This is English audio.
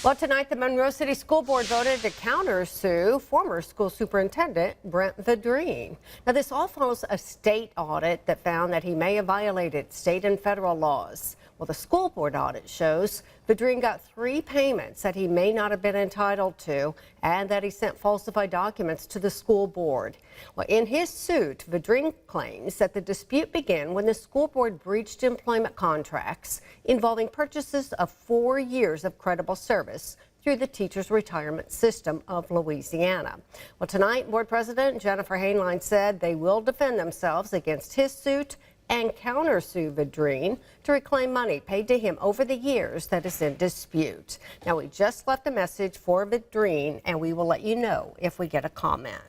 Well, tonight the Monroe City School Board voted to countersue former school superintendent Brent Vidrine. Now, this all follows a state audit that found that he may have violated state and federal laws. Well, the school board audit shows Vidrine got 3 payments that he may not have been entitled to and that he sent falsified documents to the school board. Well, in his suit, Vidrine claims that the dispute began when the school board breached employment contracts involving purchases of 4 years of credible service through the Teachers Retirement System of Louisiana. Well, tonight, Board President Jennifer Hainline said they will defend themselves against his suit and countersue Vidrine to reclaim money paid to him over the years that is in dispute. Now, we just left a message for Vidrine, and we will let you know if we get a comment.